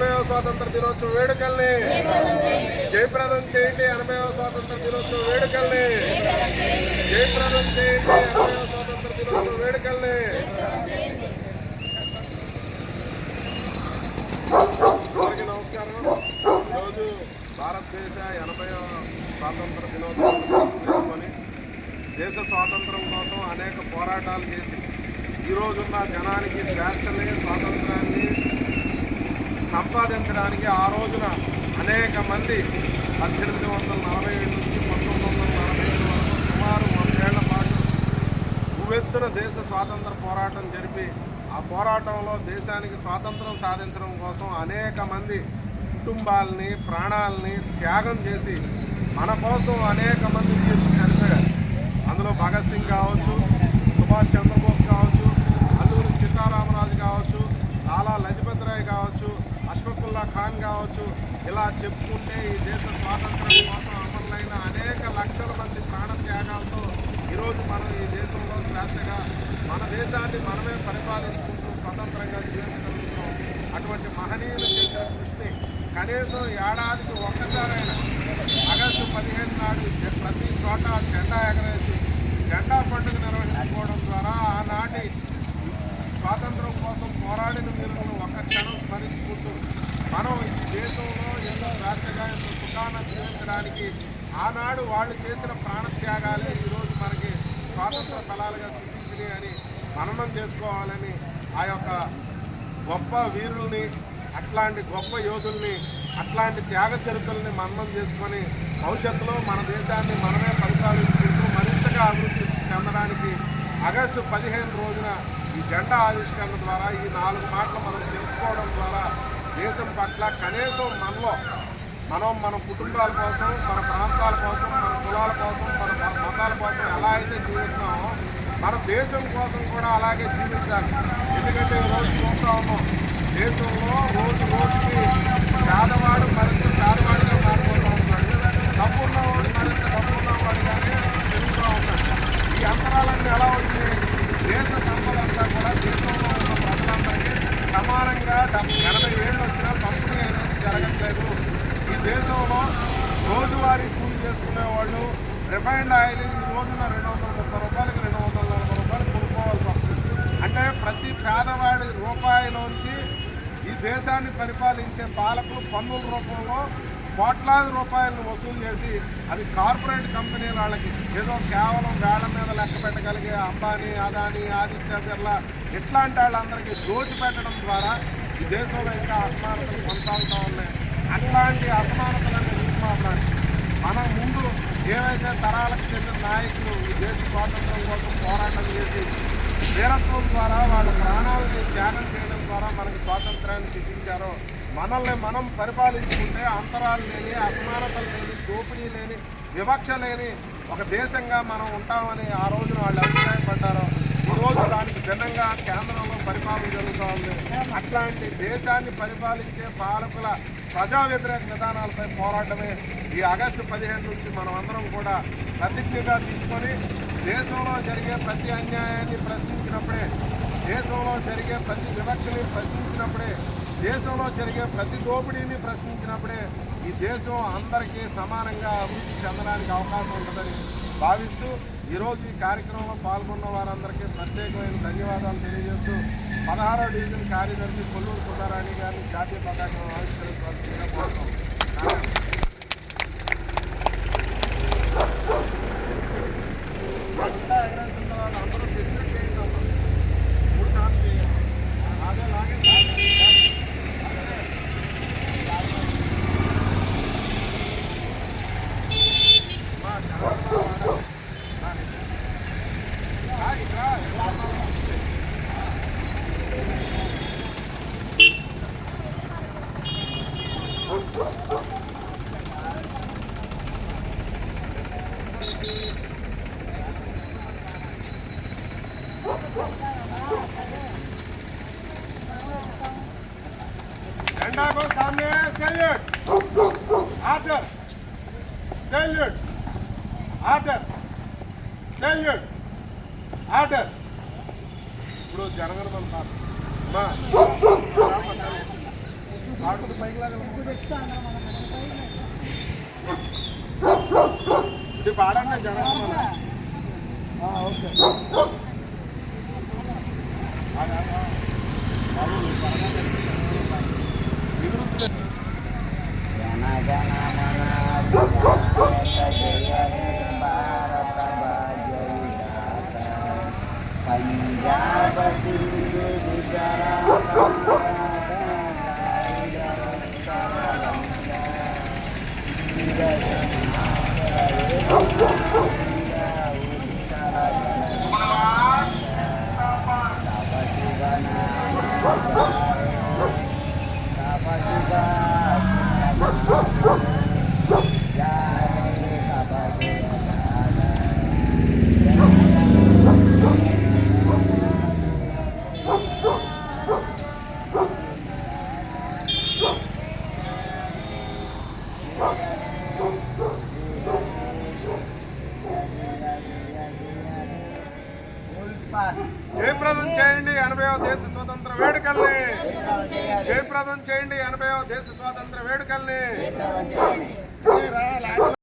80వ స్వాతంత్ర దినోత్సవ వేడుకల్ని జయప్రదం చేయండి. 80వ స్వాతంత్ర దినోత్సవ వేడుకల్ని జయప్రదం చేయండి. 80వ స్వాతంత్ర దినోత్సవ వేడుకల్ని అందరికీ నమస్కారం. ఈరోజు భారతదేశ 80వ స్వాతంత్ర దినోత్సవం చేసుకొని దేశ స్వాతంత్రం కోసం అనేక పోరాటాలు చేసి ఈరోజున్న జనానికి స్వేచ్ఛని స్వాతంత్రాన్ని సంపాదించడానికి ఆ రోజున అనేక మంది 1847 నుంచి 1947 వరకు సుమారు 100 ఏళ్ల పాటు ఉవ్వెత్తున దేశ స్వాతంత్ర పోరాటం జరిపి ఆ పోరాటంలో దేశానికి స్వాతంత్రం సాధించడం కోసం అనేక మంది కుటుంబాలని ప్రాణాలని త్యాగం చేసి మన కోసం అనేక మంది చనిపోయారు. అందులో భగత్ సింగ్ కావచ్చు, సుభాష్ చంద్రబోస్ కావచ్చు, అల్లూరి సీతారామరాజు కావచ్చు, లాలా లజపత్ రాయ్ కావచ్చు, అష్ఫాకుల్లా ఖాన్ కావచ్చు. ఇలా చెప్పుకుంటే ఈ దేశ స్వాతంత్రం కోసం అమరులైన అనేక లక్షల మంది ప్రాణ త్యాగాలతో ఈరోజు మనం ఈ దేశంలో స్వేచ్ఛగా మన దేశాన్ని మనమే పరిపాలించుకుంటూ స్వతంత్రంగా జీవించగలుగుతున్నాం. అటువంటి మహనీయులు చేసిన కృషిని కనీసం ఏడాదికి ఒక్కసారైనా ఆగస్టు 15 నాడు ప్రతి చోట జెండా ఎగరేసి జెండా పండుగ నిర్వహించుకోవడం ద్వారా ఆనాటి స్వాతంత్రం కోసం పోరాడిన వీరులను ఒక్క క్షణం స్మరించుకుంటూ మనం ఈ దేశంలో ఎన్నో స్వేచ్ఛగా ఎంతో సుఖాన్ని జీవించడానికి ఆనాడు వాళ్ళు చేసిన ప్రాణత్యాగాలే ఈరోజు మనకి స్వాతంత్ర ఫలాలుగా సిద్ధించినాయి అని మననం చేసుకోవాలని ఆ యొక్క గొప్ప వీరుల్ని, అట్లాంటి గొప్ప యోధుల్ని, అట్లాంటి త్యాగ చరిత్రల్ని మననం చేసుకొని భవిష్యత్తులో మన దేశాన్ని మనమే పరిపాలించుకుంటూ మరింతగా అభివృద్ధి చెందడానికి ఆగస్టు 15 రోజున ఈ జెండా ఆవిష్కరణ ద్వారా ఈ 4 మాటలు మనం తెలుసుకోవడం ద్వారా దేశం పట్ల కనీసం మన కుటుంబాల కోసం, మన ప్రాంతాల కోసం, మన కులాల కోసం, మన మతాల కోసం ఎలా అయితే జీవిస్తున్నామో మన దేశం కోసం కూడా అలాగే జీవించాలి. ఎందుకంటే ఈరోజు చూస్తూ ఉన్నాం దేశంలో రోజు రోజుకి పేదవాడు మరింత పేదవాడిగా మారిపోతూ ఉన్నాడు, డబ్బున్నవాడు మరింత డబ్బున్నవాడిగానే పెరుగుతూ ఉన్నాడు. ఈ అంతరాలన్నీ ఎలా వచ్చినాయి? దేశ సంపద అంతా కూడా దేశంలో ఉన్న ప్రజలందరికీ సమానంగా 80 ఏళ్ళు వచ్చినా పంపిణీ అనేది జరగట్లేదు. ఈ దేశంలో రోజువారీ కూలి చేసుకునేవాళ్ళు రిఫైన్డ్ ఆయిల్ ఈ రోజున 230 రూపాయలకి 240 రూపాయలు కొనుక్కోవాల్సి వస్తుంది. అంటే ప్రతి పేదవాడి రూపాయిలోంచి ఈ దేశాన్ని పరిపాలించే పాలకులు పన్నుల రూపంలో కోట్లాది రూపాయలను వసూలు చేసి అది కార్పొరేట్ కంపెనీల వాళ్ళకి ఏదో కేవలం వేళ్ల మీద లెక్క పెట్టగలిగే అంబానీ, అదానీ, ఆదిత్య బిర్లా ఇట్లాంటి వాళ్ళందరికీ దోచిపెట్టడం ద్వారా ఈ దేశంలో ఇంకా అసమానతలు కొనసాగుతూ ఉన్నాయి. అట్లాంటి అసమానతలను రూపుమాపడానికి మనం ముందు ఏవైతే తరాలకు చెందిన నాయకులు ఈ దేశ స్వాతంత్రం కోసం పోరాటం చేసి వీరత్వం ద్వారా వాళ్ళ ప్రాణాలని త్యాగం చేయడం ద్వారా మనకి స్వాతంత్రాన్ని సిద్ధించారో మనల్ని మనం పరిపాలించుకుంటే అంతరాలు లేని, అసమానతలు లేని, దోపిడీ లేని, వివక్ష లేని ఒక దేశంగా మనం ఉంటామని ఆ రోజున వాళ్ళు అభిప్రాయపడ్డారో ఈరోజు దానికి భిన్నంగా కేంద్రంలో పరిపాలన జరుగుతూ ఉంది. అట్లాంటి దేశాన్ని పరిపాలించే పాలకుల ప్రజా వ్యతిరేక విధానాలపై పోరాటమే ఈ ఆగస్టు 15 నుంచి మనం అందరం కూడా ప్రతిజ్ఞగా తీసుకొని దేశంలో జరిగే ప్రతి అన్యాయాన్ని ప్రశ్నించినప్పుడే, దేశంలో జరిగే ప్రతి వివక్షని ప్రశ్నించినప్పుడే, దేశంలో జరిగే ప్రతి దోపిడీని ప్రశ్నించినప్పుడే ఈ దేశం అందరికీ సమానంగా అభివృద్ధి చెందడానికి అవకాశం ఉంటుందని భావిస్తూ ఈరోజు ఈ కార్యక్రమంలో పాల్గొన్న వారందరికీ ప్రత్యేకమైన ధన్యవాదాలు తెలియజేస్తూ 16వ డివిజన్ కార్యదర్శి కొల్లూరు సుధారాణి గారిని జాతీయ పతాకం ఆవిష్కరించవలసిందిగా కోరుతున్నాం. అందరూ సెక్యూరిటీ చేయండి. 3 సార్లు చేయాలి. అదే లాగే झंडा को सामने salute order salute order salute order ఇప్పుడు జనగణమన ఇది పాడండి జనగణమన. ఓకే पंजाब सिंध జయప్రదం చేయండి 80వ దేశ స్వాతంత్ర వేడుకల్ని. జయప్రదం చేయండి 80వ దేశ స్వాతంత్ర వేడుకల్ని.